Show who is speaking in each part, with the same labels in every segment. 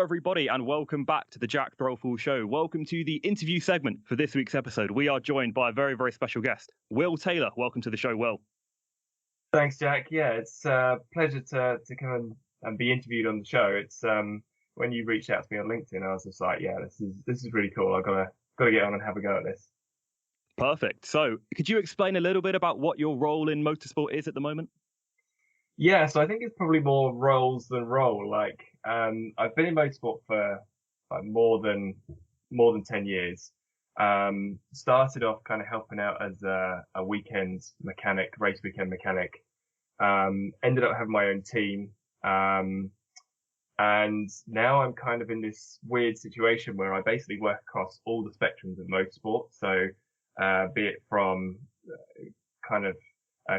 Speaker 1: everybody, and welcome back to the Jack Threlfall Show. Welcome to the interview segment for this week's episode. We are joined by a very, very special guest, Will Taylor. Welcome to the show, Will.
Speaker 2: Thanks, Jack. Yeah, it's a pleasure to come and be interviewed on the show. It's when you reached out to me on LinkedIn, I was just like, yeah, this is really cool. I've got to get on and have a go at this.
Speaker 1: Perfect. So, could you explain a little bit about what your role in motorsport is at the moment?
Speaker 2: Yeah, so I think it's probably more roles than role. Like, I've been in motorsport for more than 10 years. Started off kind of helping out as a weekend mechanic, race weekend mechanic. Ended up having my own team. And now I'm kind of in this weird situation where I basically work across all the spectrums of motorsport. So, be it from kind of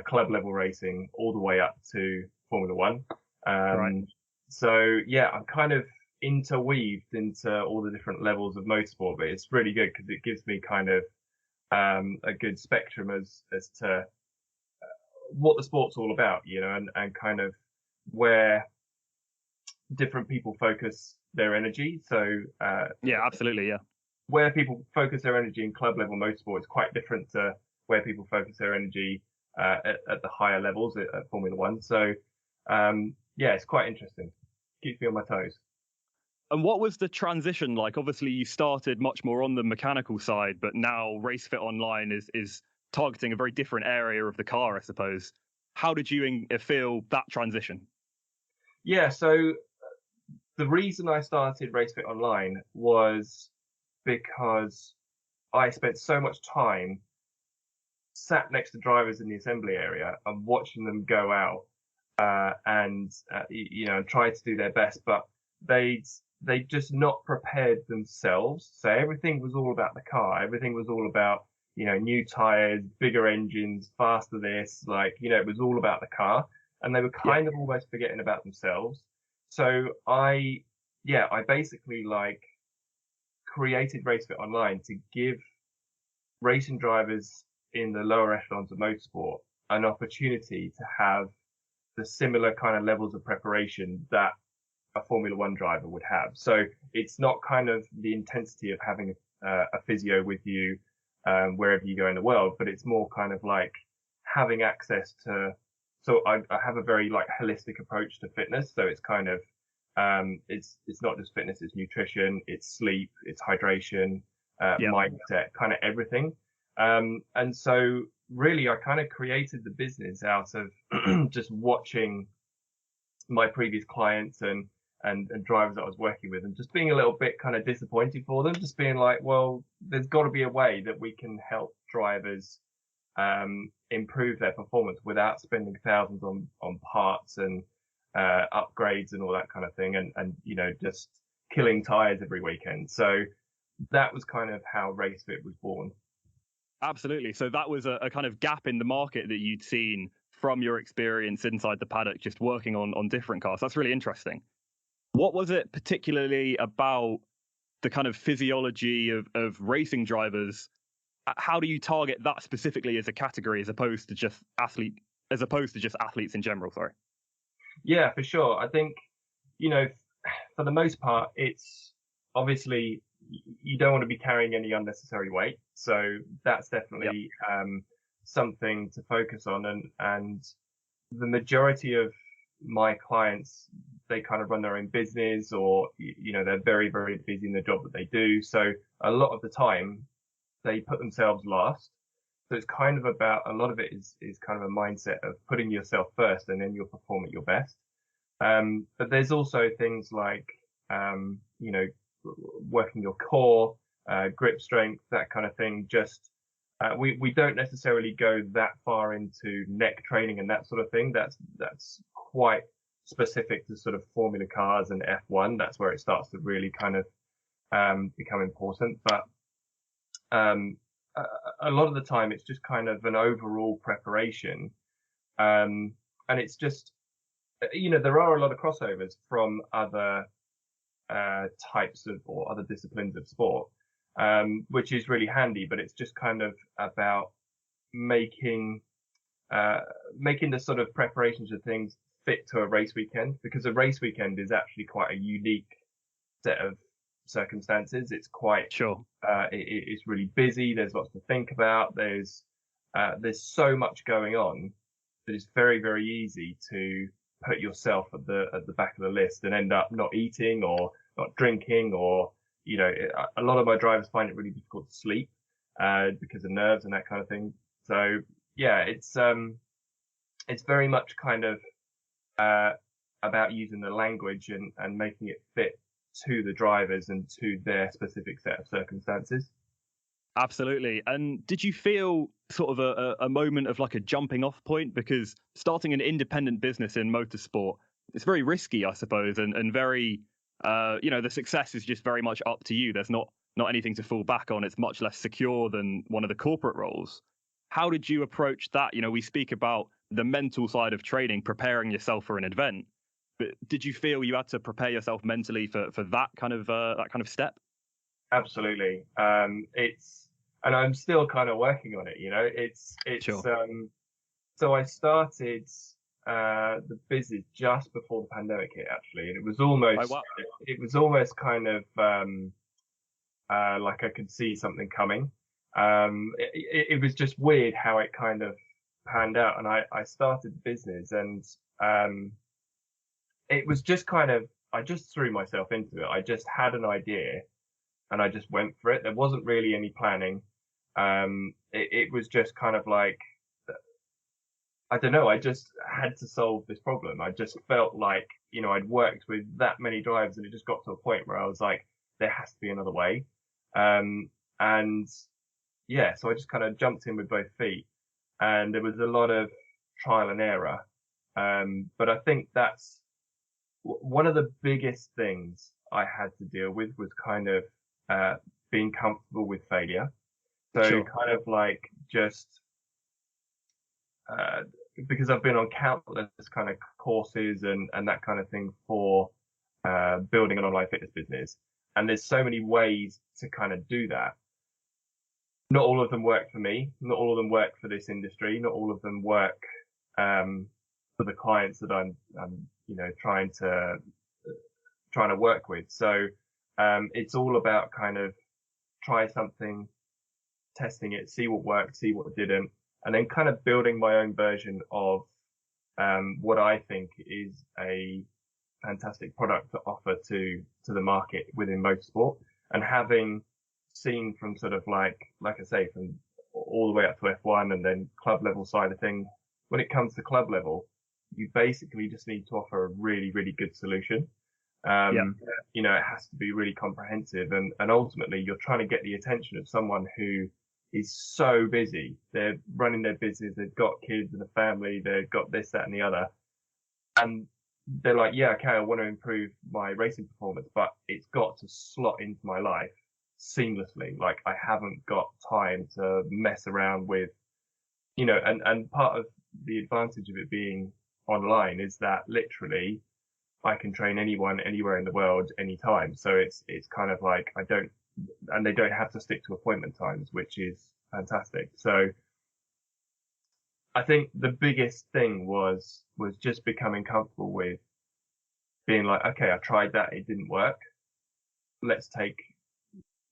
Speaker 2: club level racing all the way up to Formula One.
Speaker 1: Right.
Speaker 2: So yeah, I'm kind of interweaved into all the different levels of motorsport, but it's really good because it gives me kind of a good spectrum as to what the sport's all about, you know, and kind of where different people focus their energy. So
Speaker 1: yeah, absolutely, yeah.
Speaker 2: Where people focus their energy in club level motorsport is quite different to where people focus their energy at the higher levels at Formula One. So, yeah, it's quite interesting. Keeps me on my toes.
Speaker 1: And what was the transition like? Obviously, you started much more on the mechanical side, but now RaceFit Online is targeting a very different area of the car, I suppose. How did you feel that transition?
Speaker 2: Yeah, so the reason I started RaceFit Online was because I spent so much time sat next to drivers in the assembly area and watching them go out and you know, try to do their best, but they'd just not prepared themselves. So everything was all about the car. Everything was all about, you know, new tires, bigger engines, faster this, like, you know, it was all about the car, and they were kind of almost forgetting about themselves. So I basically like created RaceFit Online to give racing drivers in the lower echelons of motorsport an opportunity to have the similar kind of levels of preparation that a Formula One driver would have. So it's not kind of the intensity of having a physio with you wherever you go in the world, but it's more kind of like having access to. So I have a very like holistic approach to fitness. So it's kind of it's not just fitness, it's nutrition, it's sleep, it's hydration, mindset, kind of everything. And so really I kind of created the business out of just watching my previous clients and drivers that I was working with and just being a little bit kind of disappointed for them, just being like, well, there's got to be a way that we can help drivers improve their performance without spending thousands on parts and upgrades and all that kind of thing, and you know, just killing tires every weekend. So that was kind of how RaceFit was born.
Speaker 1: Absolutely. So that was a kind of gap in the market that you'd seen from your experience inside the paddock, just working on different cars. That's really interesting. What was it particularly about the kind of physiology of racing drivers? How do you target that specifically as a category as opposed to just athletes in general? Sorry.
Speaker 2: Yeah, for sure. I think, you know, for the most part, it's obviously you don't want to be carrying any unnecessary weight. So that's definitely something to focus on. And the majority of my clients, they kind of run their own business, or, you know, they're very, very busy in the job that they do. So a lot of the time they put themselves last. So it's kind of about, a lot of it is kind of a mindset of putting yourself first and then you'll perform at your best. But there's also things like, you know, working your core, grip strength, that kind of thing. Just, we don't necessarily go that far into neck training and that sort of thing. That's quite specific to sort of Formula cars and F1. That's where it starts to really kind of, become important. But, a lot of the time it's just kind of an overall preparation. And it's just, you know, there are a lot of crossovers from other types of, or other disciplines of sport, which is really handy, but it's just kind of about making the sort of preparations of things fit to a race weekend, because a race weekend is actually quite a unique set of circumstances. It's quite
Speaker 1: Sure.
Speaker 2: it's really busy. There's lots to think about. There's so much going on that it's very, very easy to put yourself at the back of the list and end up not eating or not drinking, or a lot of my drivers find it really difficult to sleep because of nerves and that kind of thing. So yeah, it's very much kind of about using the language and making it fit to the drivers and to their specific set of circumstances.
Speaker 1: Absolutely. And did you feel sort of a moment of like a jumping off point? Because starting an independent business in motorsport, it's very risky, I suppose, and very, the success is just very much up to you. There's not anything to fall back on. It's much less secure than one of the corporate roles. How did you approach that? We speak about the mental side of training, preparing yourself for an event. But did you feel you had to prepare yourself mentally for that kind of step?
Speaker 2: Absolutely. And I'm still kind of working on it. It's
Speaker 1: Sure.
Speaker 2: So I started the business just before the pandemic hit, actually, and it was almost kind of like I could see something coming. It was just weird how it kind of panned out, and I started the business, and it was just kind of, I just threw myself into it. I just had an idea and I just went for it. There wasn't really any planning. It was just kind of like, I don't know, I just had to solve this problem. I just felt like, I'd worked with that many drivers, and it just got to a point where I was like, there has to be another way. And yeah, so I just kind of jumped in with both feet, and there was a lot of trial and error. But I think that's one of the biggest things I had to deal with, was kind of being comfortable with failure. So
Speaker 1: Sure.
Speaker 2: kind of like just because I've been on countless kind of courses and that kind of thing for building an online fitness business, and there's so many ways to kind of do that. Not all of them work for me. Not all of them work for this industry. Not all of them work for the clients that I'm trying to work with. So it's all about kind of try something, testing it, see what worked, see what didn't, and then kind of building my own version of what I think is a fantastic product to offer to the market within motorsport. And having seen from sort of like I say, from all the way up to F1 and then club level side of things, when it comes to club level, you basically just need to offer a really, really good solution. It has to be really comprehensive, and ultimately you're trying to get the attention of someone who is so busy. They're running their business, they've got kids and a family, they've got this, that, and the other. And they're like, yeah, okay, I want to improve my racing performance, but it's got to slot into my life seamlessly. Like, I haven't got time to mess around with, and part of the advantage of it being online is that literally I can train anyone anywhere in the world anytime. So it's kind of like they don't have to stick to appointment times, which is fantastic. So I think the biggest thing was just becoming comfortable with being like, okay, I tried that, it didn't work. Let's take,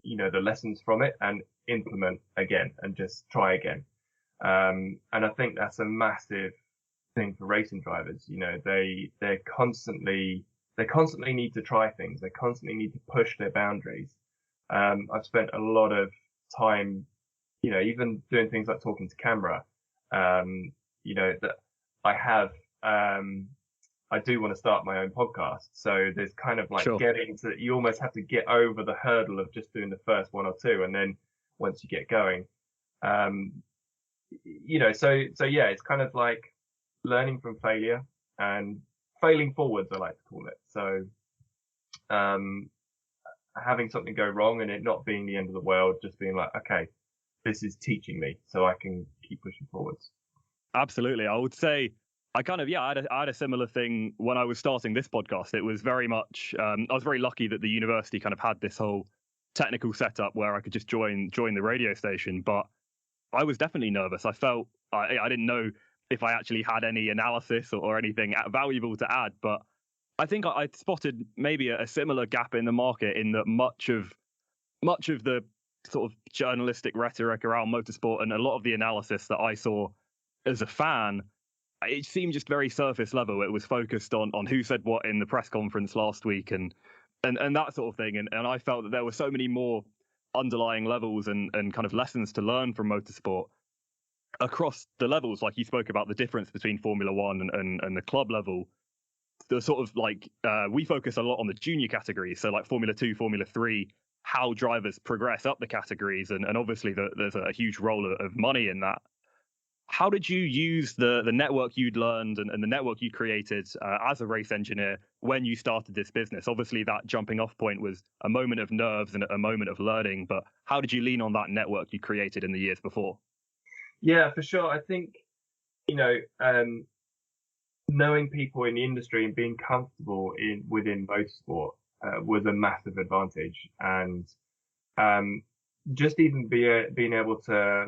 Speaker 2: the lessons from it and implement again and just try again. And I think that's a massive thing for racing drivers. They constantly need to try things. They constantly need to push their boundaries. I've spent a lot of time, even doing things like talking to camera, that I have, I do want to start my own podcast. So there's kind of like
Speaker 1: Sure.
Speaker 2: getting to, you almost have to get over the hurdle of just doing the first one or two. And then once you get going, so yeah, it's kind of like learning from failure and failing forwards, I like to call it. So, having something go wrong and it not being the end of the world, just being like, okay, this is teaching me so I can keep pushing forwards.
Speaker 1: Absolutely. I would say I had a similar thing when I was starting this podcast. It was very much, I was very lucky that the university kind of had this whole technical setup where I could just join the radio station. But I was definitely nervous. I felt I didn't know if I actually had any analysis or anything valuable to add, but I think I spotted maybe a similar gap in the market, in that much of the sort of journalistic rhetoric around motorsport and a lot of the analysis that I saw as a fan, it seemed just very surface level. It was focused on who said what in the press conference last week and that sort of thing. And I felt that there were so many more underlying levels and kind of lessons to learn from motorsport across the levels. Like you spoke about the difference between Formula One and the club level. The sort of like we focus a lot on the junior categories, so like Formula 2, Formula 3, how drivers progress up the categories, and obviously there's a huge role of money in that. How did you use the network you'd learned and the network you created as a race engineer when you started this business? Obviously, that jumping off point was a moment of nerves and a moment of learning, but how did you lean on that network you created in the years before?
Speaker 2: Yeah, for sure. I think, knowing people in the industry and being comfortable within motorsport was a massive advantage. And just even being able to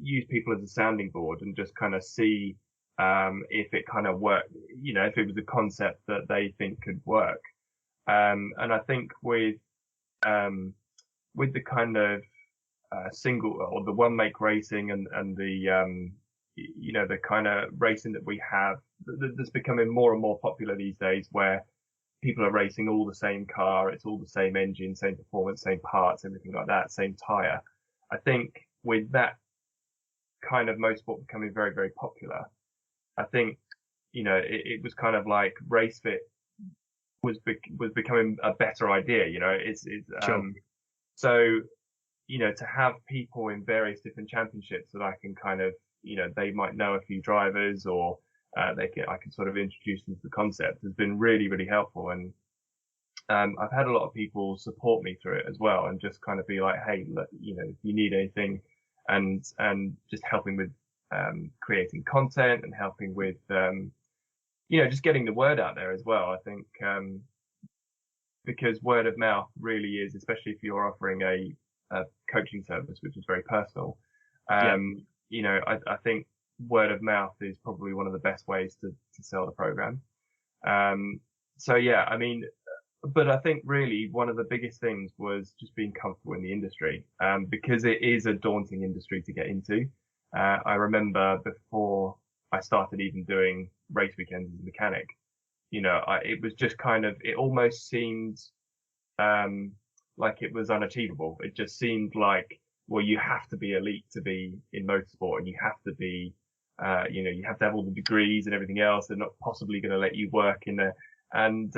Speaker 2: use people as a sounding board and just kind of see if it kind of worked, if it was a concept that they think could work. And I think with the kind of single or the one make racing and the the kind of racing that we have that's becoming more and more popular these days, where people are racing all the same car, it's all the same engine, same performance, same parts, everything like that, same tire. I think with that kind of motorsport becoming very, very popular, I think, it was kind of like RaceFit was becoming a better idea. It's
Speaker 1: Sure.
Speaker 2: So, to have people in various different championships that I can kind of, they might know a few drivers, or I can sort of introduce them to the concept, has been really, really helpful. And I've had a lot of people support me through it as well, and just kind of be like, hey, look, if you need anything, and just helping with creating content and helping with just getting the word out there as well. I think because word of mouth really is, especially if you're offering a coaching service, which is very personal. I think word of mouth is probably one of the best ways to sell the program. But I think really one of the biggest things was just being comfortable in the industry, because it is a daunting industry to get into. I remember before I started even doing race weekends as a mechanic, it was just kind of, it almost seemed like it was unachievable. It just seemed like, well, you have to be elite to be in motorsport, and you have to be, you have to have all the degrees and everything else. They're not possibly going to let you work in there. And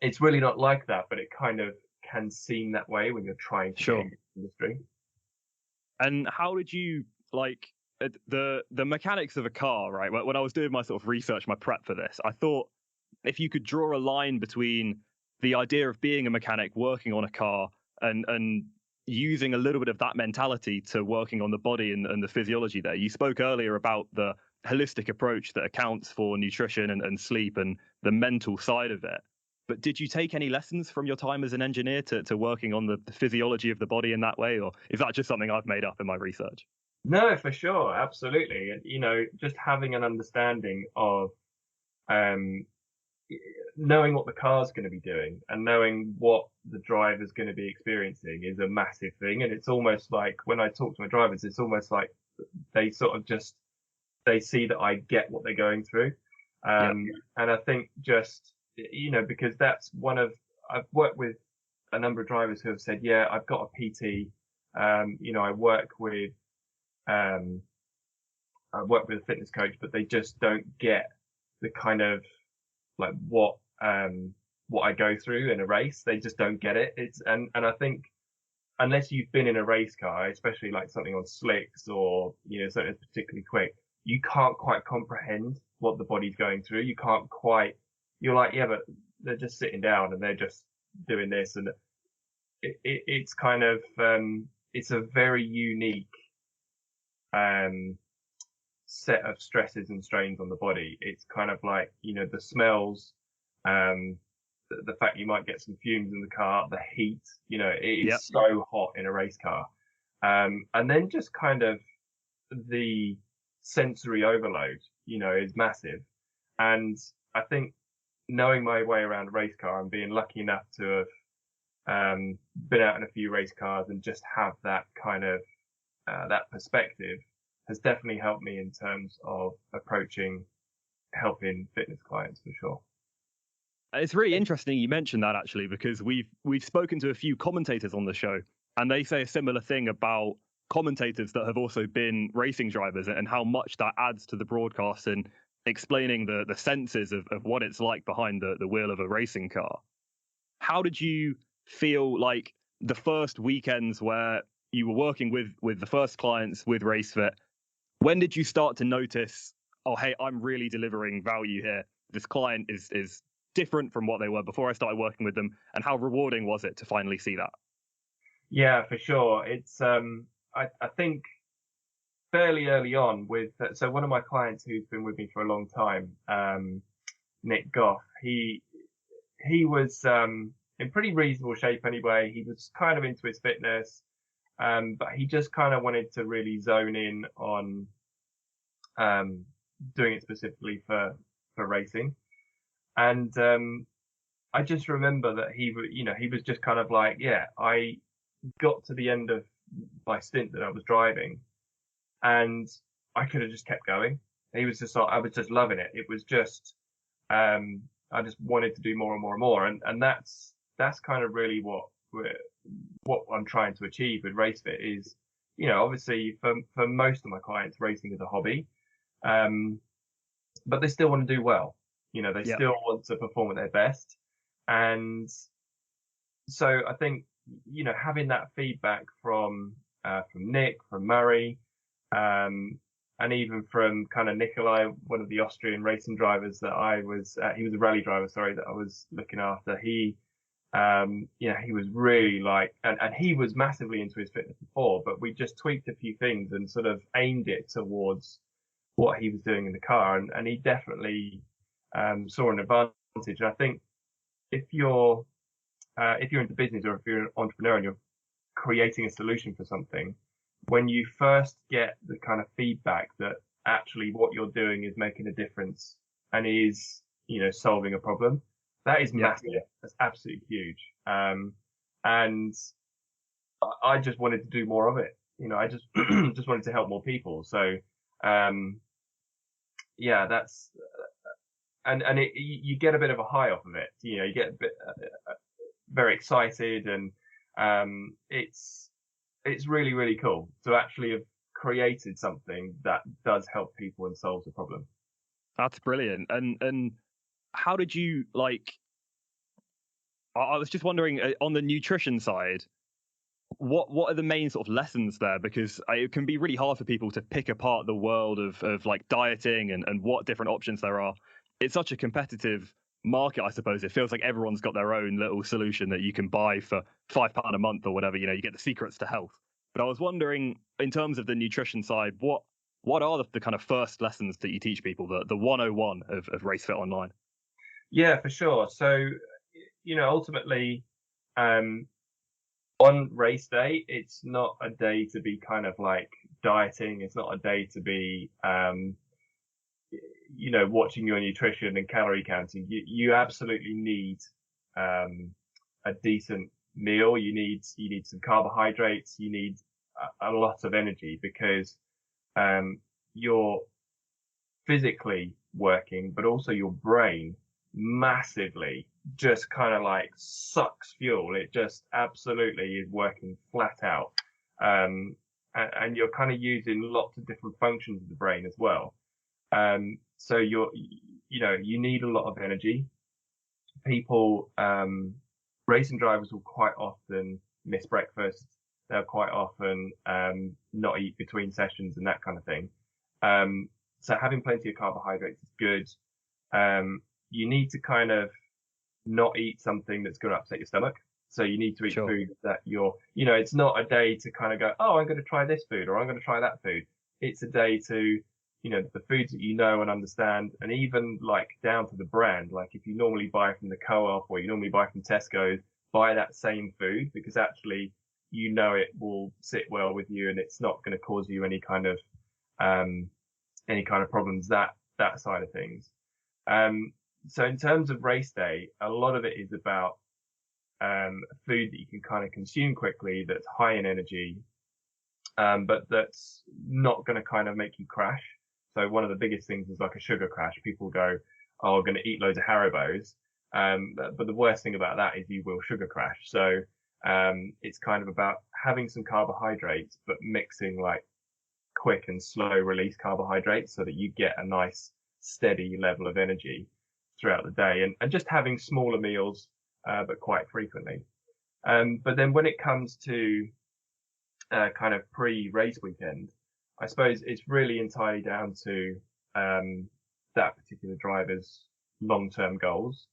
Speaker 2: it's really not like that, but it kind of can seem that way when you're trying to get into the industry.
Speaker 1: And how did you, like, the mechanics of a car, right? When I was doing my sort of research, my prep for this, I thought if you could draw a line between the idea of being a mechanic, working on a car, and using a little bit of that mentality to working on the body and the physiology there. You spoke earlier about the holistic approach that accounts for nutrition and sleep and the mental side of it. But did you take any lessons from your time as an engineer to working on the physiology of the body in that way? Or is that just something I've made up in my research?
Speaker 2: No, for sure. Absolutely. Just having an understanding of knowing what the car's going to be doing and knowing what the driver's going to be experiencing is a massive thing. And it's almost like when I talk to my drivers, it's almost like they sort of just, they see that I get what they're going through. And I think just, because that's I've worked with a number of drivers who have said, yeah, I've got a PT. I work with a fitness coach, but they just don't get the kind of like what I go through in a race. They just don't get it. And I think unless you've been in a race car, especially like something on slicks or, something that's particularly quick, you can't quite comprehend what the body's going through. You can't quite, you're like, yeah, but they're just sitting down and they're just doing this. And it's kind of, it's a very unique, set of stresses and strains on the body. It's kind of like, the smells, the fact you might get some fumes in the car, the heat, it is so hot in a race car. And then just kind of the sensory overload, is massive. And I think knowing my way around a race car and being lucky enough to have been out in a few race cars and just have that kind of that perspective has definitely helped me in terms of helping fitness clients for sure.
Speaker 1: It's really interesting you mentioned that, actually, because we've spoken to a few commentators on the show, and they say a similar thing about commentators that have also been racing drivers and how much that adds to the broadcast and explaining the senses of what it's like behind the wheel of a racing car. How did you feel like the first weekends where you were working with the first clients with RaceFit? When did you start to notice, oh, hey, I'm really delivering value here? This client is different from what they were before I started working with them, and how rewarding was it to finally see that?
Speaker 2: Yeah, for sure. It's I think fairly early on with so one of my clients who's been with me for a long time, Nick Goff, he was in pretty reasonable shape anyway. He was kind of into his fitness, but he just kind of wanted to really zone in on doing it specifically for racing. And I just remember that he was just kind of like, yeah, I got to the end of my stint that I was driving, and I could have just kept going. He was just like, I was just loving it. It was just, I just wanted to do more and more and more, and that's kind of really what I'm trying to achieve with RaceFit is, obviously for most of my clients, racing is a hobby, but they still want to do well. They still want to perform at their best. And so I think, having that feedback from Nick, from Murray, and even from kind of Nikolai, one of the Austrian racing drivers that he was a rally driver, sorry, that I was looking after. He was really like, and he was massively into his fitness before, but we just tweaked a few things and sort of aimed it towards what he was doing in the car. And he definitely saw an advantage. And I think if you're into business or if you're an entrepreneur and you're creating a solution for something, when you first get the kind of feedback that actually what you're doing is making a difference and is, solving a problem, that is massive. That's absolutely huge. And I just wanted to do more of it. I just just wanted to help more people. So that's and you get a bit of a high off of it. You get a bit very excited, and it's really, really cool to actually have created something that does help people and solves a problem.
Speaker 1: That's brilliant. And how did you I was just wondering, on the nutrition side, what are the main sort of lessons there? Because it can be really hard for people to pick apart the world of like dieting and what different options there are. It's such a competitive market, I suppose. It feels like everyone's got their own little solution that you can buy for £5 a month or whatever. You get the secrets to health. But I was wondering, in terms of the nutrition side, what are the kind of first lessons that you teach people, the 101 of RaceFit Online?
Speaker 2: Yeah, for sure. So, ultimately, on race day, it's not a day to be kind of like dieting. It's not a day to be, watching your nutrition and calorie counting. You absolutely need a decent meal. You need some carbohydrates. You need a lot of energy, because you're physically working, but also your brain massively just kind of like sucks fuel. It just absolutely is working flat out. And you're kind of using lots of different functions of the brain as well. So you need a lot of energy. People, racing drivers will quite often miss breakfast. They'll quite often not eat between sessions and that kind of thing. So having plenty of carbohydrates is good. You need to kind of not eat something that's going to upset your stomach. So you need to eat food that it's not a day to kind of go, oh, I'm going to try this food or I'm going to try that food. It's a day to, the foods that and understand, and even like down to the brand. Like if you normally buy from the co-op or you normally buy from Tesco, buy that same food, because actually, it will sit well with you and it's not going to cause you any kind of, problems, that side of things. So in terms of race day, a lot of it is about food that you can kind of consume quickly, that's high in energy, but that's not going to kind of make you crash. So one of the biggest things is like a sugar crash. People go, "Oh, I'm going to eat loads of Haribos," but the worst thing about that is you will sugar crash. So it's kind of about having some carbohydrates, but mixing like quick and slow release carbohydrates so that you get a nice steady level of energy throughout the day, and just having smaller meals, but quite frequently. But then when it comes to kind of pre-race weekend, I suppose it's really entirely down to that particular driver's long-term goals.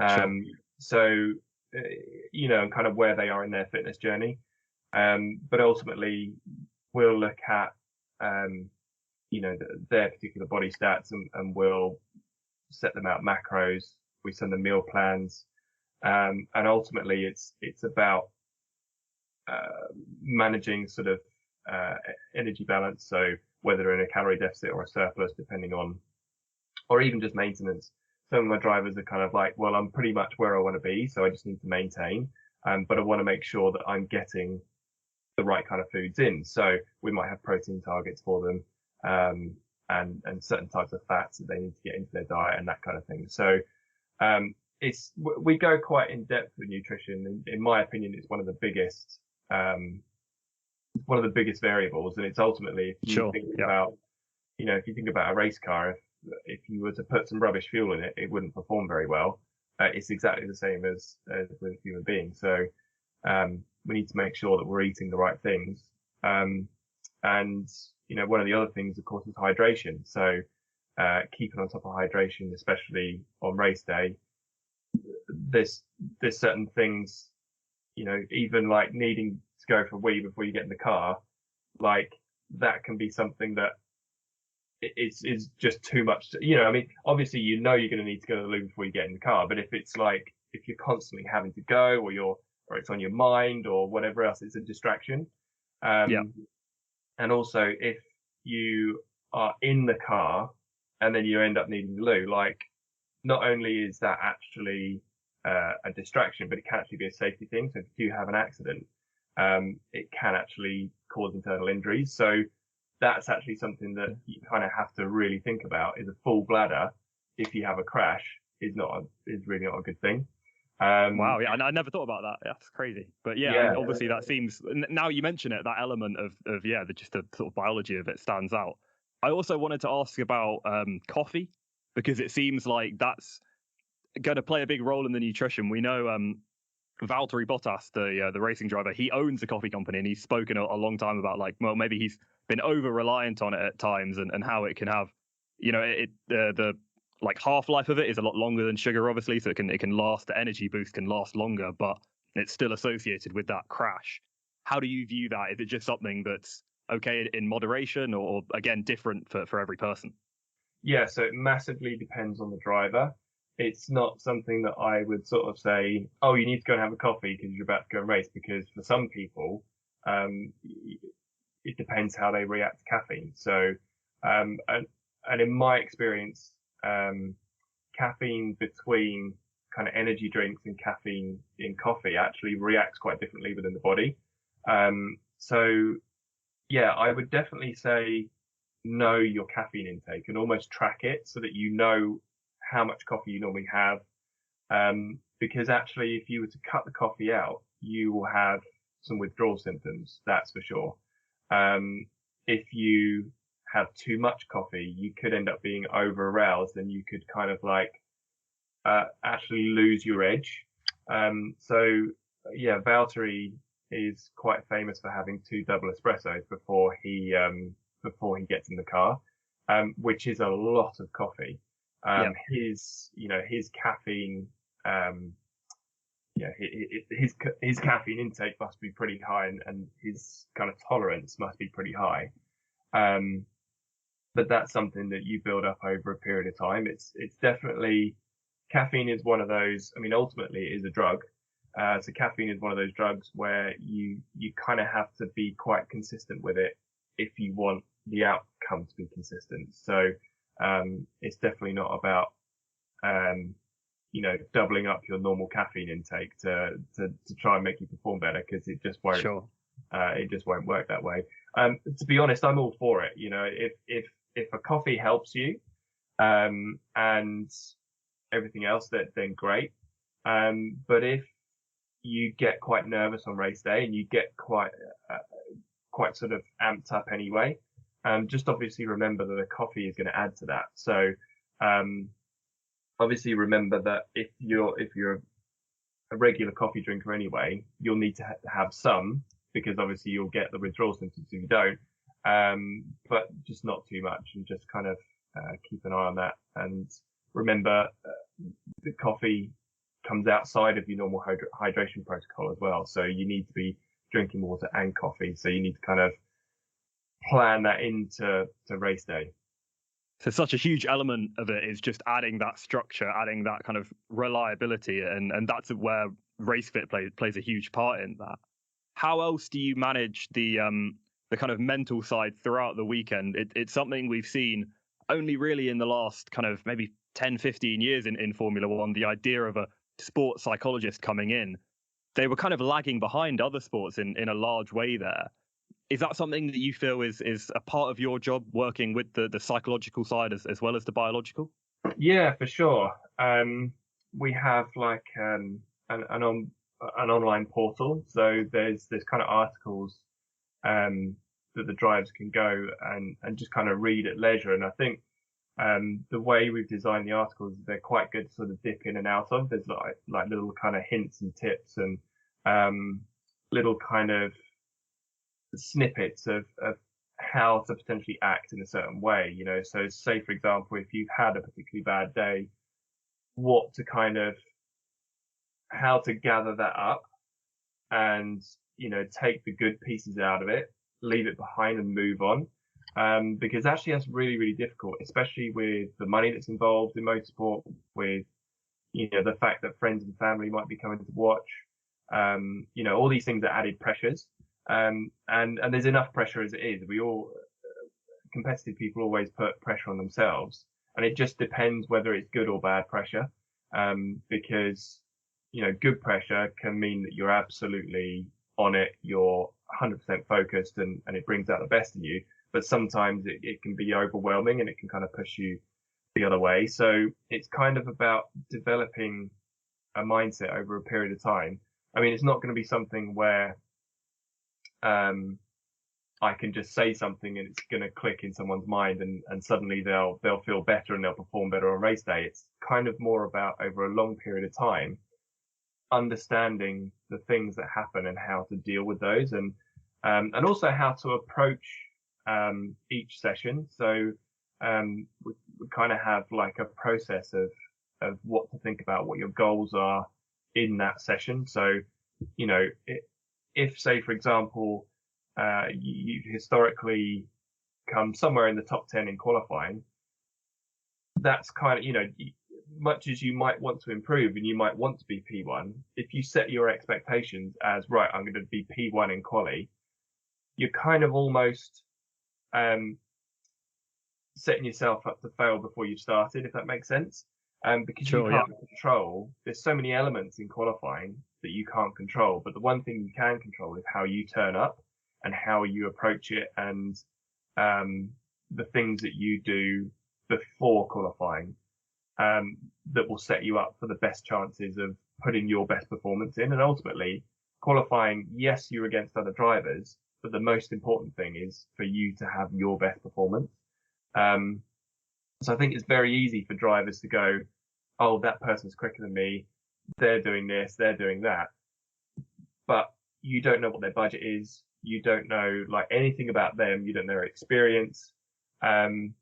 Speaker 1: Sure.
Speaker 2: So, you know, and kind of where they are in their fitness journey. But ultimately, we'll look at, you know, their particular body stats, and we'll set them out macros. We send them meal plans. And ultimately it's about, managing sort of, energy balance. So whether they're in a calorie deficit or a surplus, depending on, or even just maintenance. Some of my drivers are kind of like, well, I'm pretty much where I want to be, so I just need to maintain. But I want to make sure that I'm getting the right kind of foods in. So we might have protein targets for them, and certain types of fats that they need to get into their diet and that kind of thing. So, we go quite in depth with nutrition. In my opinion, it's one of the biggest variables. And it's ultimately, if you think about, you know, if you think about a race car, if you were to put some rubbish fuel in it, it wouldn't perform very well. It's exactly the same as with human beings. So, we need to make sure that we're eating the right things. And, you know, one of the other things, of course, is hydration. So, keeping on top of hydration, especially on race day, there's certain things, you know, even like needing to go for a wee before you get in the car, like that can be something that is just too much. You know, I mean, obviously, you know, you're going to need to go to the loo before you get in the car, but if it's like, if you're constantly having to go, or it's on your mind or whatever else, it's a distraction. And also if you are in the car and then you end up needing the loo, like, not only is that actually a distraction, but it can actually be a safety thing. So if you do have an accident, it can actually cause internal injuries. So that's actually something that you kind of have to really think about. Is a full bladder, if you have a crash, is really not a good thing.
Speaker 1: Wow, yeah, and I never thought about that. That's crazy. But yeah, obviously that seems, now you mention it, that element of just the sort of biology of it stands out. I also wanted to ask about coffee, because it seems like that's going to play a big role in the nutrition. We know Valtteri Bottas, the racing driver, he owns a coffee company, and he's spoken a long time about, like, well, maybe he's been over reliant on it at times, and how it can have, you know, the like half-life of it is a lot longer than sugar, obviously, so it can last, the energy boost can last longer, but it's still associated with that crash. How do you view that? Is it just something that's okay in moderation, or again, different for every person?
Speaker 2: Yeah, so it massively depends on the driver. It's not something that I would sort of say, oh, you need to go and have a coffee because you're about to go and race, because for some people, it depends how they react to caffeine. So, and in my experience, caffeine between kind of energy drinks and caffeine in coffee actually reacts quite differently within the body. So yeah, I would definitely say know your caffeine intake and almost track it so that you know how much coffee you normally have. Because actually, if you were to cut the coffee out, you will have some withdrawal symptoms, that's for sure. If you have too much coffee, you could end up being over aroused, and you could kind of like actually lose your edge. So yeah, Valtteri is quite famous for having 2 double espressos before he gets in the car, which is a lot of coffee. His caffeine, his caffeine intake must be pretty high, and his kind of tolerance must be pretty high. But that's something that you build up over a period of time. It's definitely, caffeine is one of those, I mean, ultimately it is a drug. So caffeine is one of those drugs where you kind of have to be quite consistent with it if you want the outcome to be consistent. So, it's definitely not about, doubling up your normal caffeine intake to try and make you perform better, because it just won't.
Speaker 1: Sure.
Speaker 2: It just won't work that way. To be honest, I'm all for it. If a coffee helps you, and everything else, then great. But if you get quite nervous on race day and you get quite sort of amped up anyway, just obviously remember that a coffee is going to add to that. So, obviously remember that if you're a regular coffee drinker anyway, you'll need to have some, because obviously you'll get the withdrawal symptoms if you don't. But just not too much, and just kind of keep an eye on that. And remember, the coffee comes outside of your normal hydration protocol as well. So you need to be drinking water and coffee. So you need to kind of plan that into race day.
Speaker 1: So such a huge element of it is just adding that structure, adding that kind of reliability, and that's where RaceFit plays a huge part in that. How else do you manage the kind of mental side throughout the weekend? It's something we've seen only really in the last kind of maybe 10, 15 years in Formula One, the idea of a sports psychologist coming in. They were kind of lagging behind other sports in a large way there. Is that something that you feel is a part of your job, working with the psychological side as well as the biological?
Speaker 2: Yeah, for sure. We have like an online portal, so there's kind of articles that the drivers can go and just kind of read at leisure. And I think the way we've designed the articles, they're quite good to sort of dip in and out of. There's like little kind of hints and tips and little kind of snippets of how to potentially act in a certain way, so say for example, if you've had a particularly bad day, how to gather that up and take the good pieces out of it, leave it behind and move on, because actually that's really, really difficult, especially with the money that's involved in motorsport, with the fact that friends and family might be coming to watch, all these things are added pressures. And there's enough pressure as it is. Competitive people always put pressure on themselves, and it just depends whether it's good or bad pressure. Because, good pressure can mean that you're absolutely on it, you're 100% focused, and it brings out the best in you. But sometimes it can be overwhelming and it can kind of push you the other way. So it's kind of about developing a mindset over a period of time. I mean, it's not going to be something where I can just say something and it's going to click in someone's mind and suddenly they'll feel better and they'll perform better on race day. It's kind of more about, over a long period of time, understanding the things that happen and how to deal with those, and also how to approach each session. So we kind of have like a process of what to think about, what your goals are in that session. So if say for example you historically come somewhere in the top 10 in qualifying, that's kind of, much as you might want to improve and you might want to be P1, if you set your expectations as, right, I'm going to be P1 in quali, you're kind of almost setting yourself up to fail before you've started, if that makes sense. Because sure, you can't control, there's so many elements in qualifying that you can't control, but the one thing you can control is how you turn up and how you approach it, and the things that you do before qualifying that will set you up for the best chances of putting your best performance in. And ultimately, qualifying, yes, you're against other drivers, but the most important thing is for you to have your best performance. So I think it's very easy for drivers to go, oh, that person's quicker than me, they're doing this, they're doing that. But you don't know what their budget is. You don't know like anything about them. You don't know their experience. And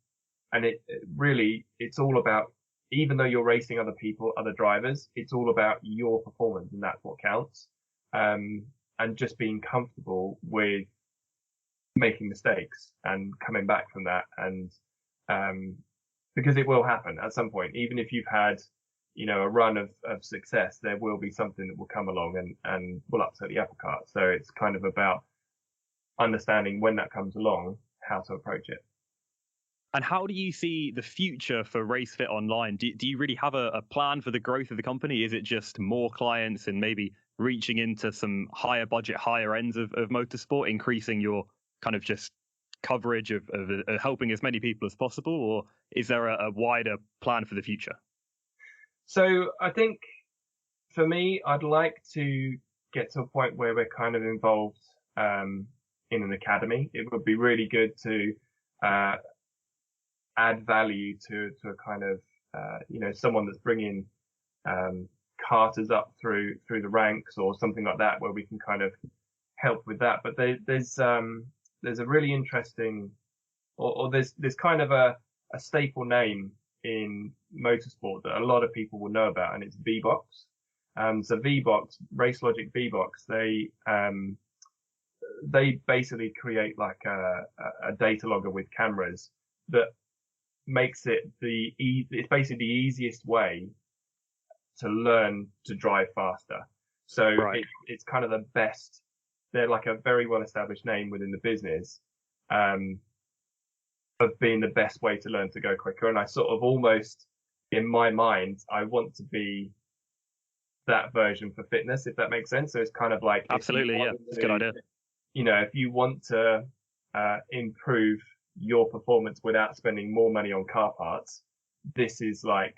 Speaker 2: it really, it's all about, even though you're racing other people, other drivers, it's all about your performance, and that's what counts. And just being comfortable with making mistakes and coming back from that. And, because it will happen at some point, even if you've had, a run of success, there will be something that will come along and will upset the apple cart. So it's kind of about understanding when that comes along, how to approach it.
Speaker 1: And how do you see the future for RaceFit Online? Do you really have a plan for the growth of the company? Is it just more clients and maybe reaching into some higher budget, higher ends of motorsport, increasing your kind of just coverage of helping as many people as possible? Or is there a wider plan for the future?
Speaker 2: So I think for me, I'd like to get to a point where we're kind of involved in an academy. It would be really good to add value to a kind of someone that's bringing carters up through the ranks or something like that, where we can kind of help with that. But there's a really interesting, or there's kind of a staple name in motorsport that a lot of people will know about, and it's VBox. So VBox, RaceLogic VBox, they basically create like a data logger with cameras that makes it it's basically the easiest way to learn to drive faster. So
Speaker 1: right.
Speaker 2: It's kind of the best. They're like a very well established name within the business of being the best way to learn to go quicker. And I sort of almost, in my mind, I want to be that version for fitness, if that makes sense. So it's kind of like,
Speaker 1: absolutely, yeah, it's a good idea.
Speaker 2: If you want to improve your performance without spending more money on car parts, this is the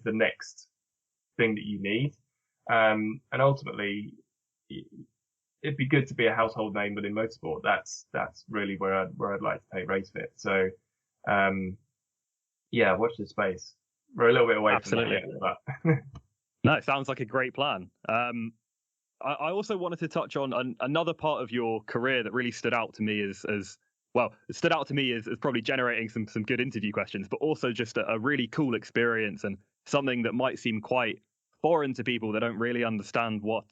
Speaker 2: next thing that you need. And ultimately, it'd be good to be a household name within motorsport. That's really where I'd like to take RaceFit. So, watch this space. We're a little bit away
Speaker 1: absolutely.
Speaker 2: from that yet, but
Speaker 1: no, it sounds like a great plan. I also wanted to touch on another part of your career that really stood out to me as probably generating some good interview questions, but also just a really cool experience and something that might seem quite foreign to people that don't really understand what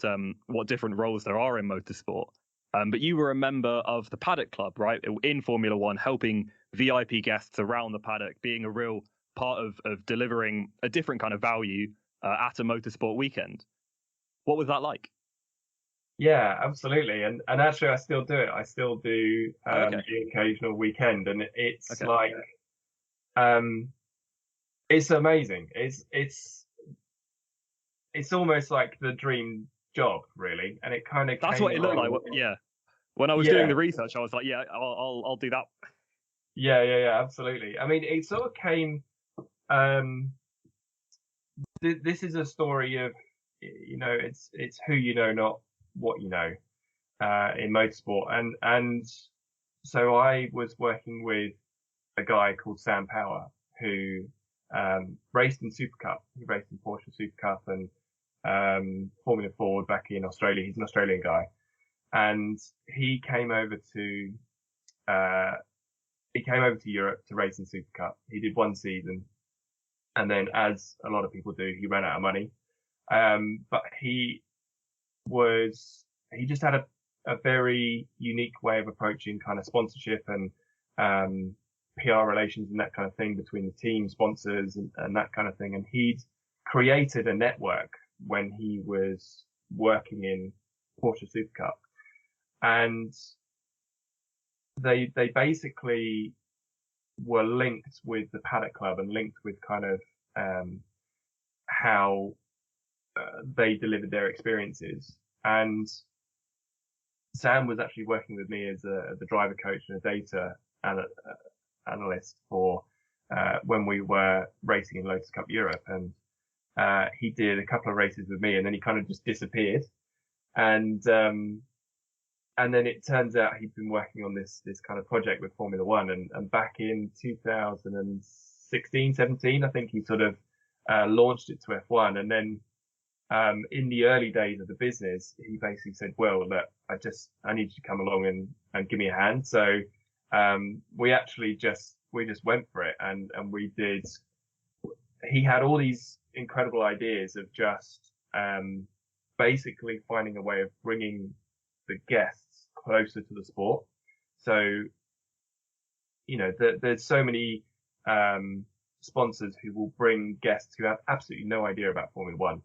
Speaker 1: different roles there are in motorsport. But you were a member of the Paddock Club, right, in Formula One, helping VIP guests around the paddock, being a real part of delivering a different kind of value at a motorsport weekend. What was that like?
Speaker 2: Yeah, absolutely. And actually, I still do it. I still do
Speaker 1: okay.
Speaker 2: the occasional weekend, and it's
Speaker 1: okay.
Speaker 2: like, it's amazing. It's almost like the dream job, really. And it kind of
Speaker 1: that's what it looked like. Yeah. When I was doing the research, I was like, yeah, I'll do that.
Speaker 2: Yeah, absolutely. I mean, it sort of came. This is a story of, it's who you know, not what you know, in motorsport. And so I was working with a guy called Sam Power who raced in Super Cup. He raced in Porsche Super Cup and Formula Ford back in Australia. He's an Australian guy, and he came over to Europe to race in Super Cup. He did one season, and then, as a lot of people do, he ran out of money. But he just had a very unique way of approaching kind of sponsorship and PR relations and that kind of thing between the team sponsors and that kind of thing. And he'd created a network when he was working in Porsche Super Cup, and they basically were linked with the Paddock Club and linked with kind of how they delivered their experiences. And Sam was actually working with me as the driver coach and a data analyst for when we were racing in Lotus Cup Europe. And he did a couple of races with me, and then he kind of just disappeared. And then it turns out he'd been working on this kind of project with Formula One. And back in 2016, 17, I think he sort of launched it to F1. And then in the early days of the business, he basically said, well, look, I need you to come along and give me a hand. So we just went for it, and he had all these incredible ideas of just basically finding a way of bringing the guests closer to the sport. So, there's so many sponsors who will bring guests who have absolutely no idea about Formula One.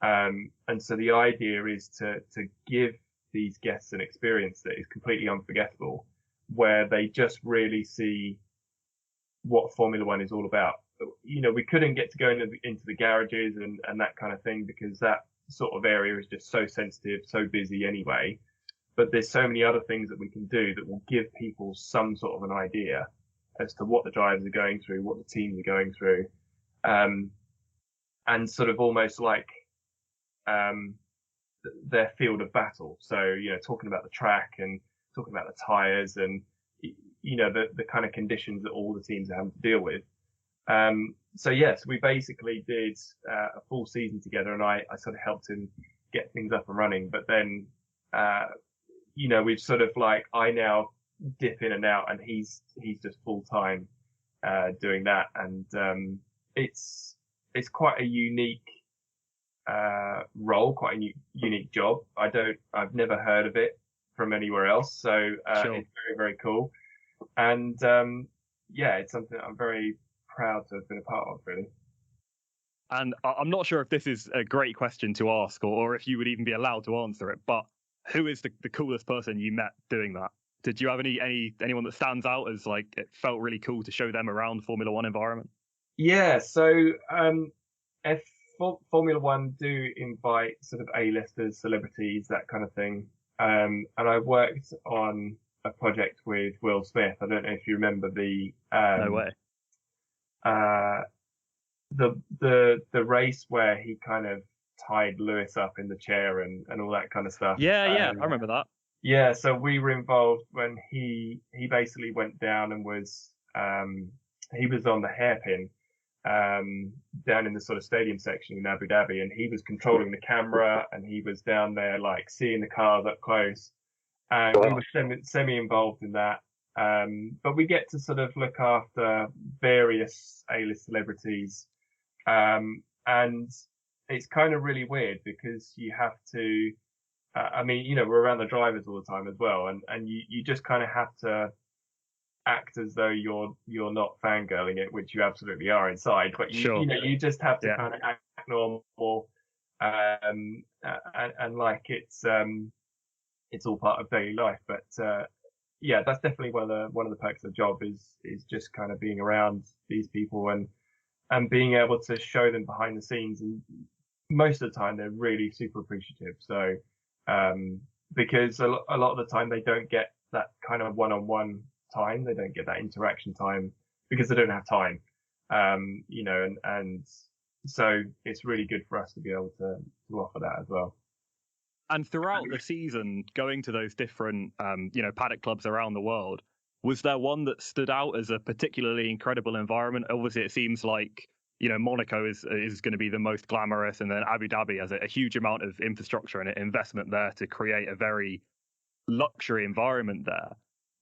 Speaker 2: And so the idea is to give these guests an experience that is completely unforgettable, where they just really see what Formula One is all about. You know, we couldn't get to go into the garages and that kind of thing because that sort of area is just so sensitive, so busy anyway. But there's so many other things that we can do that will give people some sort of an idea as to what the drivers are going through, what the teams are going through, and sort of almost like their field of battle. So, you know, talking about the track and talking about the tyres and, you know, the kind of conditions that all the teams are having to deal with. So yes, we basically did a full season together, and I sort of helped him get things up and running. But then, you know, we've sort of like, I now dip in and out, and he's just full time doing that, and it's quite a unique role, quite a unique job. I've never heard of it from anywhere else, so
Speaker 1: Sure.
Speaker 2: It's very, very cool, and yeah, it's something I'm very proud to have been a part of, really.
Speaker 1: And I'm not sure if this is a great question to ask, or if you would even be allowed to answer it, but who is the coolest person you met doing that? Did you have anyone that stands out as like it felt really cool to show them around the Formula One environment?
Speaker 2: Yeah, so Formula One do invite sort of A-listers, celebrities, that kind of thing. And I worked on a project with Will Smith. I don't know if you remember the
Speaker 1: No way.
Speaker 2: The race where he kind of tied Lewis up in the chair and all that kind of stuff.
Speaker 1: Yeah, I remember that.
Speaker 2: Yeah, so we were involved when he basically went down and was he was on the hairpin down in the sort of stadium section in Abu Dhabi, and he was controlling the camera, and he was down there like seeing the cars up close, and we were semi involved in that. But we get to sort of look after various A-list celebrities, and it's kind of really weird because you have to. I mean, you know, we're around the drivers all the time as well, and you just kind of have to act as though you're not fangirling it, which you absolutely are inside. But you know, you just have to kind of act normal, and like it's all part of daily life. But yeah, that's definitely one of the perks of the job is just kind of being around these people and being able to show them behind the scenes. And most of the time, they're really super appreciative. So. Because a lot of the time they don't get that kind of one-on-one time. They don't get that interaction time because they don't have time. You know, and so it's really good for us to be able to offer that as well.
Speaker 1: And throughout the season, going to those different, you know, paddock clubs around the world, was there one that stood out as a particularly incredible environment? Obviously, it seems like, you know, Monaco is going to be the most glamorous, and then Abu Dhabi has a huge amount of infrastructure and investment there to create a very luxury environment there.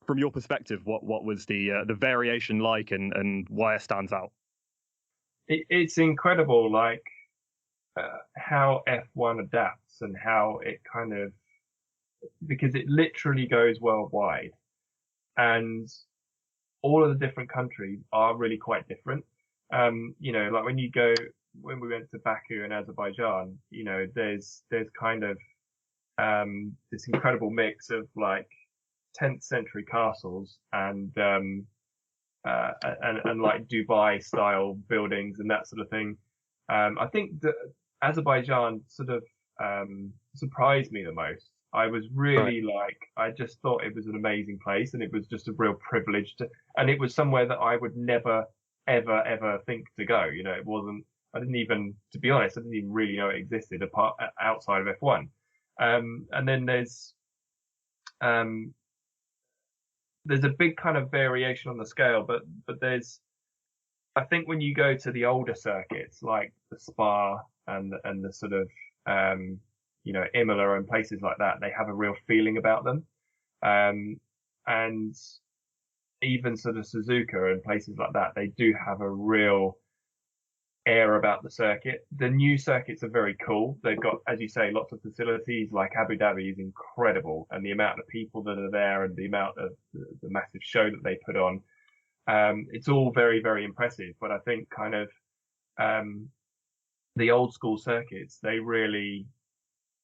Speaker 1: From your perspective, what was the variation like, and why it stands out?
Speaker 2: It's incredible, like how F1 adapts and how it kind of, because it literally goes worldwide, and all of the different countries are really quite different. You know, like when we went to Baku and Azerbaijan, you know, there's kind of this incredible mix of like 10th century castles and like Dubai style buildings and that sort of thing. I think that Azerbaijan sort of surprised me the most. I was really like, I just thought it was an amazing place, and it was just a real privilege and it was somewhere that I would never ever think to go. You know, it wasn't, I didn't even, to be honest, I didn't even really know it existed outside of F1. And then there's a big kind of variation on the scale, but there's, I think when you go to the older circuits like the Spa and the sort of you know, Imola and places like that, they have a real feeling about them, and even sort of Suzuka and places like that, they do have a real air about the circuit. The new circuits are very cool. They've got, as you say, lots of facilities. Like Abu Dhabi is incredible, and the amount of people that are there and the amount of the massive show that they put on, it's all very, very impressive. But I think kind of the old school circuits, they really,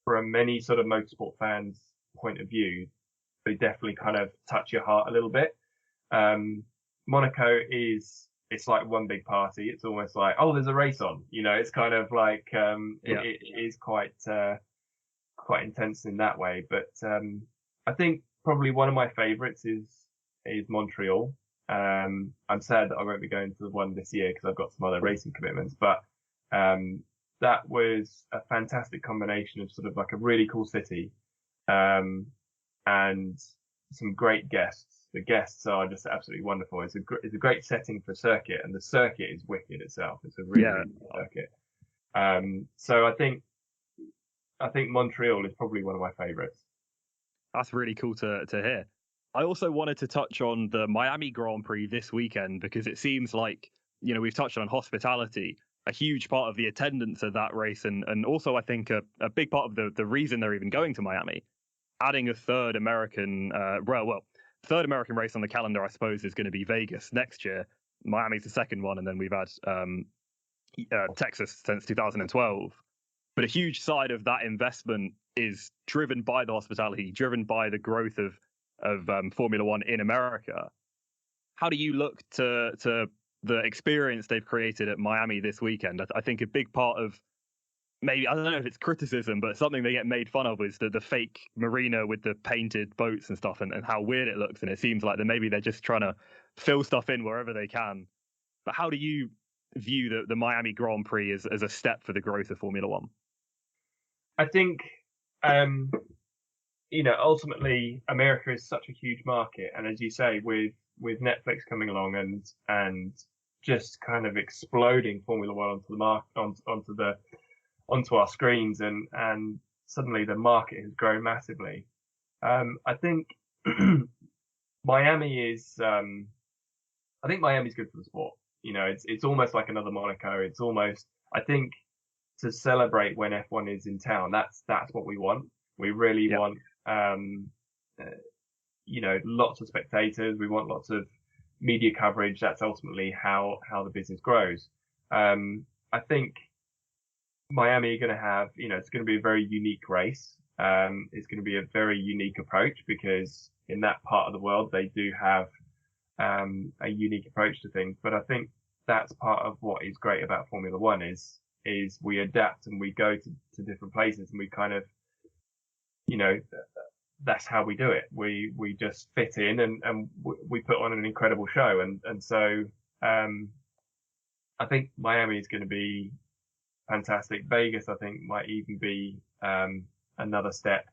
Speaker 2: from many sort of motorsport fans' point of view, they definitely kind of touch your heart a little bit. Monaco is it's like one big party. It's almost like, oh, there's a race on. It's kind of like it is quite intense in that way. But I think probably one of my favourites is Montreal. I'm sad that I won't be going to the one this year because I've got some other racing commitments. But that was a fantastic combination of sort of like a really cool city and some great guests. The guests are just absolutely wonderful. It's a great setting for a circuit, and the circuit is wicked itself. It's a really good circuit. So I think Montreal is probably one of my favourites.
Speaker 1: That's really cool to hear. I also wanted to touch on the Miami Grand Prix this weekend because it seems like, we've touched on hospitality, a huge part of the attendance of that race, and also I think a big part of the reason they're even going to Miami. Adding a third American race on the calendar, I suppose, is going to be Vegas next year. Miami's the second one, and then we've had Texas since 2012. But a huge side of that investment is driven by the hospitality, driven by the growth of Formula One in America. How do you look to the experience they've created at Miami this weekend? I think a big part of, maybe, I don't know if it's criticism, but something they get made fun of is the fake marina with the painted boats and stuff, and how weird it looks. And it seems like they're just trying to fill stuff in wherever they can. But how do you view the Miami Grand Prix as a step for the growth of Formula One?
Speaker 2: I think, ultimately America is such a huge market. And as you say, with Netflix coming along and just kind of exploding Formula One onto our screens, and suddenly the market has grown massively. I think Miami's good for the sport. It's almost like another Monaco. It's almost, I think, to celebrate when F1 is in town. That's what we want. We really want, lots of spectators. We want lots of media coverage. That's ultimately how the business grows. I think Miami are going to have, it's going to be a very unique race. It's going to be a very unique approach because in that part of the world, they do have a unique approach to things. But I think that's part of what is great about Formula One is we adapt and we go to different places, and we kind of, that's how we do it. We just fit in and we put on an incredible show. And so I think Miami is going to be fantastic. Vegas, I think, might even be another step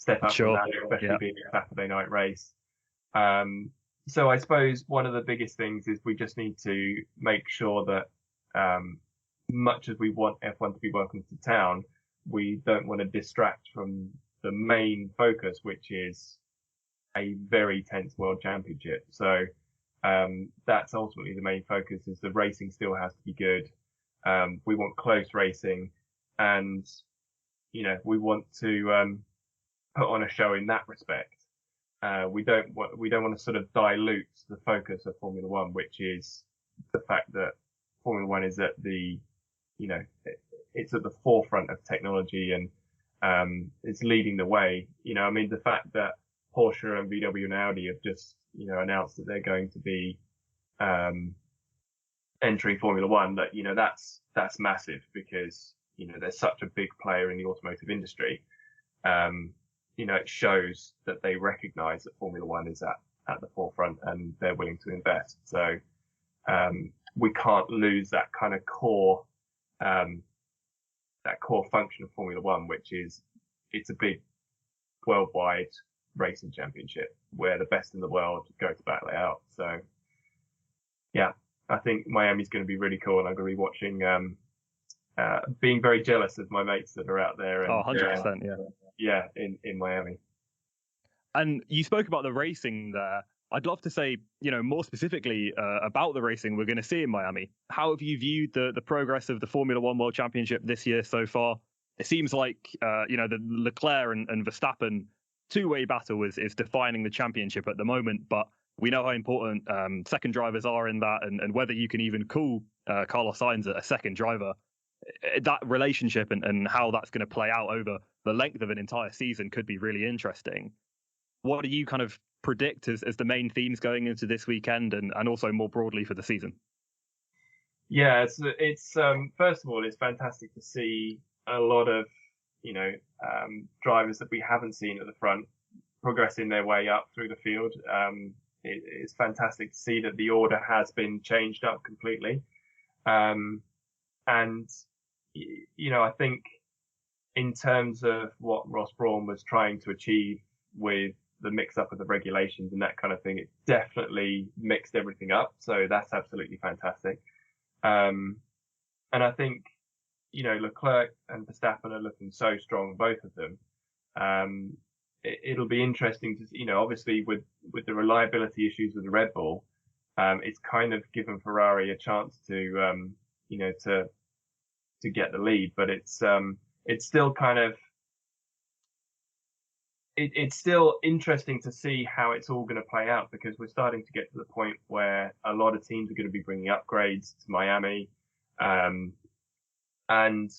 Speaker 2: up from that, especially being a Saturday night race. So I suppose one of the biggest things is we just need to make sure that much as we want F1 to be welcome to town, we don't want to distract from the main focus, which is a very tense world championship. So that's ultimately the main focus, is the racing still has to be good. We want close racing, and we want to put on a show in that respect. We don't want to sort of dilute the focus of Formula One, which is the fact that Formula One is at the, it's at the forefront of technology, and it's leading the way. The fact that Porsche and VW and Audi have just, announced that they're going to be entering Formula One, that's massive because, they're such a big player in the automotive industry. It shows that they recognize that Formula One is at the forefront and they're willing to invest. So we can't lose that kind of core function of Formula One, which is, it's a big worldwide racing championship where the best in the world go to battle it out. So yeah, I think Miami's going to be really cool, and I'm going to be watching, being very jealous of my mates that are out there. And,
Speaker 1: 100%,
Speaker 2: yeah, in Miami.
Speaker 1: And you spoke about the racing there. I'd love to say, more specifically about the racing we're going to see in Miami. How have you viewed the progress of the Formula One World Championship this year so far? It seems like, the Leclerc and Verstappen two-way battle is defining the championship at the moment, but we know how important second drivers are in that, and whether you can even call Carlos Sainz a second driver. That relationship and how that's going to play out over the length of an entire season could be really interesting. What do you kind of predict as the main themes going into this weekend and also more broadly for the season?
Speaker 2: Yeah, it's first of all, it's fantastic to see a lot of, drivers that we haven't seen at the front progressing their way up through the field. It's fantastic to see that the order has been changed up completely. And, I think in terms of what Ross Brawn was trying to achieve with the mix up of the regulations and that kind of thing, it definitely mixed everything up. So that's absolutely fantastic. And I think, Leclerc and Verstappen are looking so strong, both of them. It'll be interesting to, obviously with the reliability issues with the Red Bull, it's kind of given Ferrari a chance to, to get the lead, but it's still kind of, it's still interesting to see how it's all going to play out, because we're starting to get to the point where a lot of teams are going to be bringing upgrades to Miami, and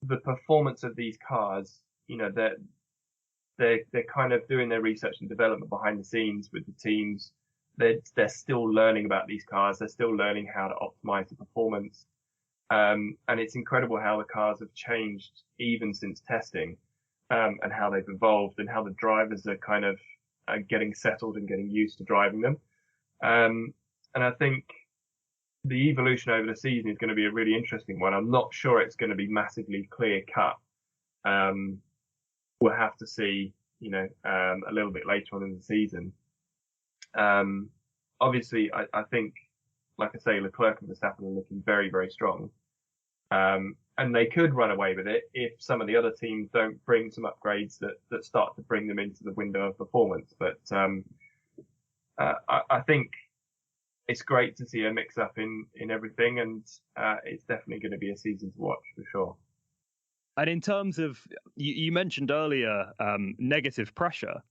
Speaker 2: the performance of these cars, they're kind of doing their research and development behind the scenes with the teams. They're still learning about these cars. They're still learning how to optimize the performance. And it's incredible how the cars have changed even since testing, and how they've evolved and how the drivers are kind of getting settled and getting used to driving them. And I think the evolution over the season is going to be a really interesting one. I'm not sure it's going to be massively clear cut. We'll have to see, a little bit later on in the season. Obviously, I think, like I say, Leclerc and Verstappen are looking very, very strong. And they could run away with it if some of the other teams don't bring some upgrades that start to bring them into the window of performance. But I think it's great to see a mix up in everything, and it's definitely going to be a season to watch for sure.
Speaker 1: And in terms of, you mentioned earlier, negative pressure.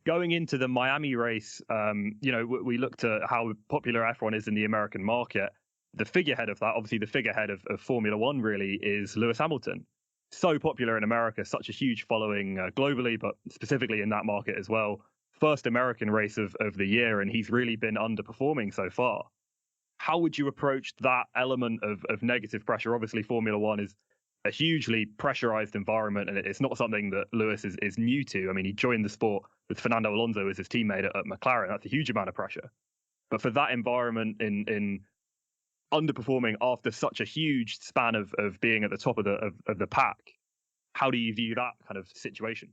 Speaker 1: Going into the Miami race, we looked at how popular F1 is in the American market. The figurehead of that, obviously the figurehead of Formula One really, is Lewis Hamilton. So popular in America, such a huge following globally, but specifically in that market as well. First American race of the year, and he's really been underperforming so far. How would you approach that element of negative pressure? Obviously, Formula One is a hugely pressurized environment, and it's not something that Lewis is new to. I mean, he joined the sport with Fernando Alonso as his teammate at McLaren. That's a huge amount of pressure. But for that environment in underperforming after such a huge span of being at the top of the pack, how do you view that kind of situation?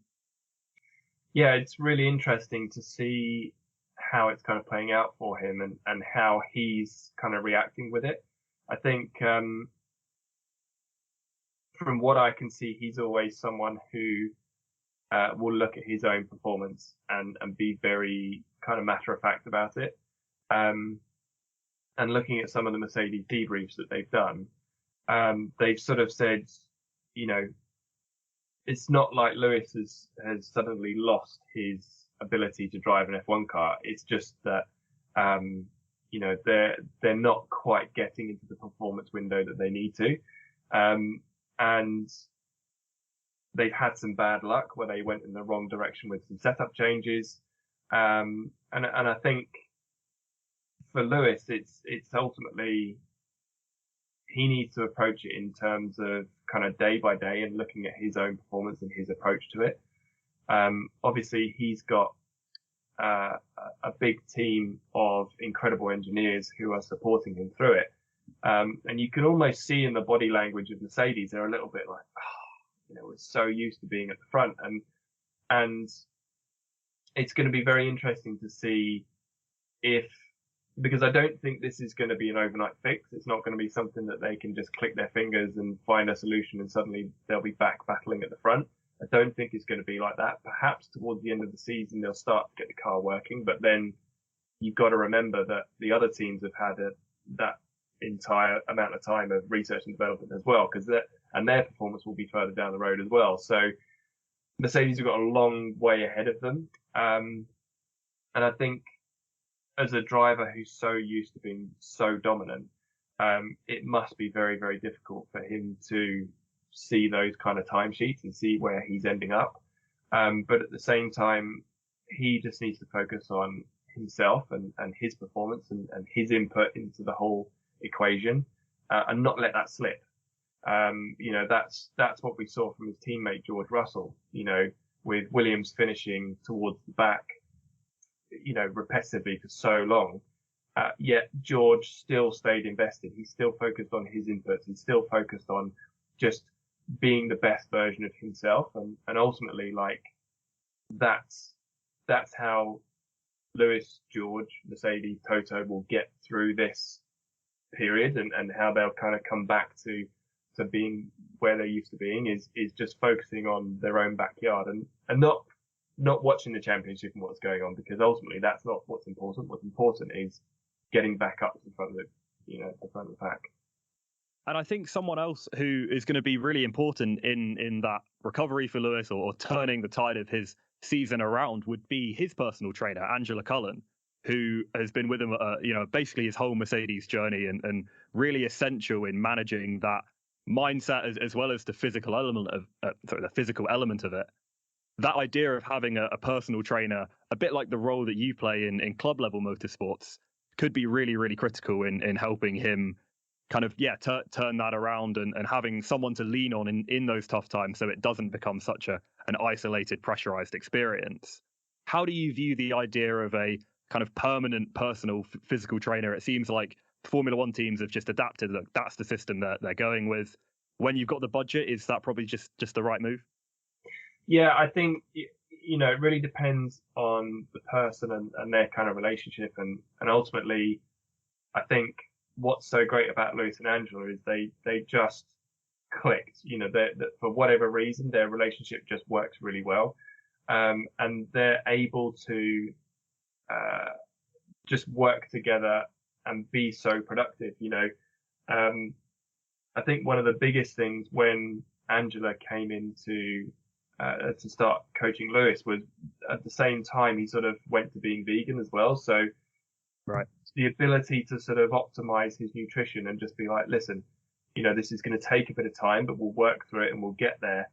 Speaker 2: Yeah, it's really interesting to see how it's kind of playing out for him and how he's kind of reacting with it. I think from what I can see, he's always someone who will look at his own performance and be very kind of matter of fact about it. And looking at some of the Mercedes debriefs that they've done, they've sort of said, it's not like Lewis has suddenly lost his ability to drive an F1 car. It's just that, they're not quite getting into the performance window that they need to. And they've had some bad luck where they went in the wrong direction with some setup changes. And I think for Lewis, it's ultimately, he needs to approach it in terms of kind of day by day and looking at his own performance and his approach to it. Obviously, he's got a big team of incredible engineers who are supporting him through it. And you can almost see in the body language of Mercedes, they're a little bit like, we're so used to being at the front. And it's going to be very interesting to see because I don't think this is going to be an overnight fix. It's not going to be something that they can just click their fingers and find a solution and suddenly they'll be back battling at the front. I don't think it's going to be like that. Perhaps towards the end of the season, they'll start to get the car working, but then you've got to remember that the other teams have had that entire amount of time of research and development as well, and their performance will be further down the road as well. So Mercedes have got a long way ahead of them. And I think as a driver who's so used to being so dominant, it must be very, very difficult for him to see those kind of timesheets and see where he's ending up. But at the same time, he just needs to focus on himself and his performance and his input into the whole equation, and not let that slip. That's what we saw from his teammate George Russell, with Williams finishing towards the back, repetitively for so long. Yet George still stayed invested. He still focused on his inputs. He still focused on just being the best version of himself. And ultimately, that's how Lewis, George, Mercedes, Toto will get through this period, and how they'll kind of come back to being where they're used to being is just focusing on their own backyard and not watching the championship and what's going on, because ultimately that's not what's important. What's important is getting back up to the front of the pack.
Speaker 1: And I think someone else who is going to be really important in that recovery for Lewis, or turning the tide of his season around, would be his personal trainer, Angela Cullen, who has been with him, basically his whole Mercedes journey, and really essential in managing that mindset as well as the physical element of it. That idea of having a personal trainer, a bit like the role that you play in club level motorsports, could be really, really critical in helping him kind of, turn that around and having someone to lean on in those tough times, so it doesn't become such an isolated, pressurized experience. How do you view the idea of a kind of permanent personal physical trainer? It seems like Formula One teams have just adapted. Look, that's the system that they're going with. When you've got the budget, is that probably just the right move?
Speaker 2: Yeah, I think, it really depends on the person and their kind of relationship. And ultimately, I think what's so great about Lewis and Angela is they just clicked, that for whatever reason, their relationship just works really well. And they're able to just work together and be so productive. I think one of the biggest things when Angela came into to start coaching Lewis was, at the same time, he sort of went to being vegan as well. So
Speaker 1: right,
Speaker 2: the ability to sort of optimize his nutrition and just be like, listen, this is going to take a bit of time, but we'll work through it and we'll get there.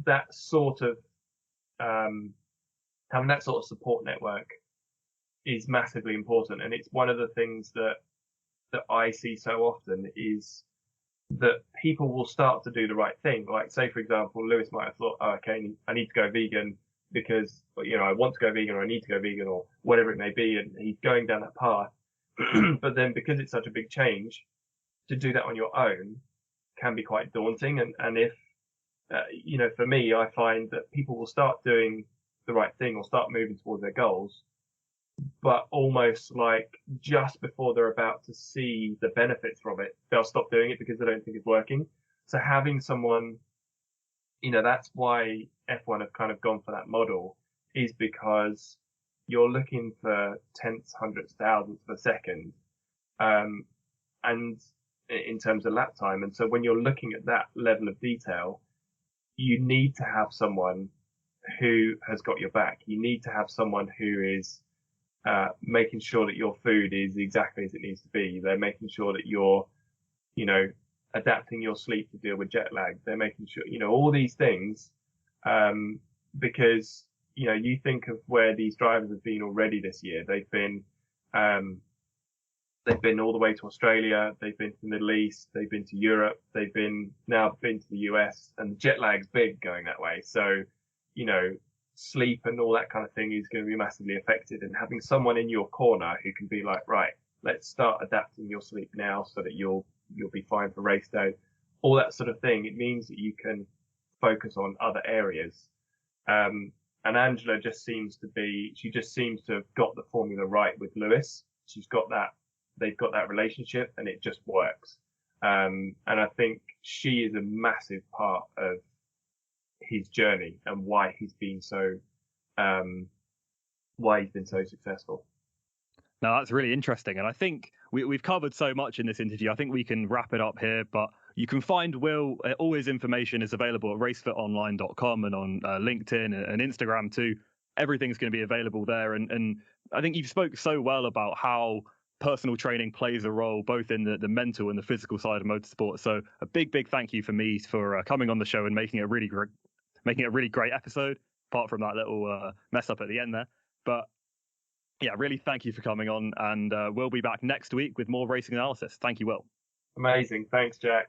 Speaker 2: That sort of having that sort of support network is massively important. And it's one of the things that I see so often is that people will start to do the right thing. Like, say, for example, Lewis might have thought, okay, I need to go vegan because, I want to go vegan, or I need to go vegan, or whatever it may be. And he's going down that path. But then, because it's such a big change, to do that on your own can be quite daunting. And if, for me, I find that people will start doing the right thing or start moving towards their goals, but almost like just before they're about to see the benefits from it, they'll stop doing it because they don't think it's working. So having someone, that's why F1 have kind of gone for that model, is because you're looking for tenths, hundredths, thousandths of a second, and in terms of lap time. And so when you're looking at that level of detail, you need to have someone who has got your back. You need to have someone who is making sure that your food is exactly as it needs to be. They're making sure that you're, adapting your sleep to deal with jet lag. They're making sure, all these things, because, you think of where these drivers have been already this year. They've been all the way to Australia. They've been to the Middle East. They've been to Europe. They've now been to the US, and the jet lag's big going that way. So, sleep and all that kind of thing is going to be massively affected. And having someone in your corner who can be like, right, let's start adapting your sleep now so that you'll be fine for race day, all that sort of thing, it means that you can focus on other areas. And Angela just seems to have got the formula right with Lewis. They've got that relationship, and it just works. And I think she is a massive part of his journey and why he's been so successful.
Speaker 1: Now, that's really interesting. And I think we've covered so much in this interview. I think we can wrap it up here, but you can find Will. All his information is available at racefitonline.com and on LinkedIn and Instagram too. Everything's going to be available there. And I think you've spoke so well about how personal training plays a role both in the mental and the physical side of motorsport. So a big thank you for me for coming on the show and making it a really great episode, apart from that little mess up at the end there. But Yeah, really thank you for coming on, and we'll be back next week with more racing analysis. Thank you, Will.
Speaker 2: Amazing. Thanks, Jack.